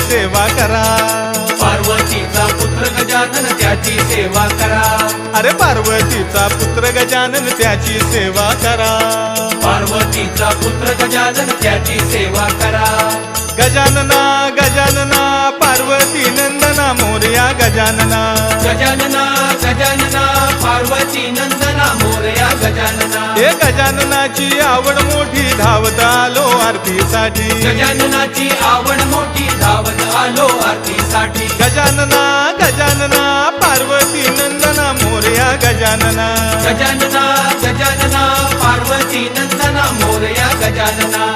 सेवा करा. पार्वतीचा पुत्र गजानन त्याची सेवा करा. अरे पार्वतीचा पुत्र गजानन त्याची सेवा करा. पार्वतीचा पुत्र गजानन त्याची सेवा करा. गजानना गजानना पार्वती नंदना मोरया गजानना. गजानना गजानना पार्वती नंदना मोरया गजानना. हे गजाननाची आवड मोठी धावत आलो आरतीसाठी. गजाननाची आवड मोठी धावत आलो आरतीसाठी. गजानना गजानना पार्वती नंदना मोरया गजानना. गजानना गजानना पार्वती नंदना मोरया गजानना.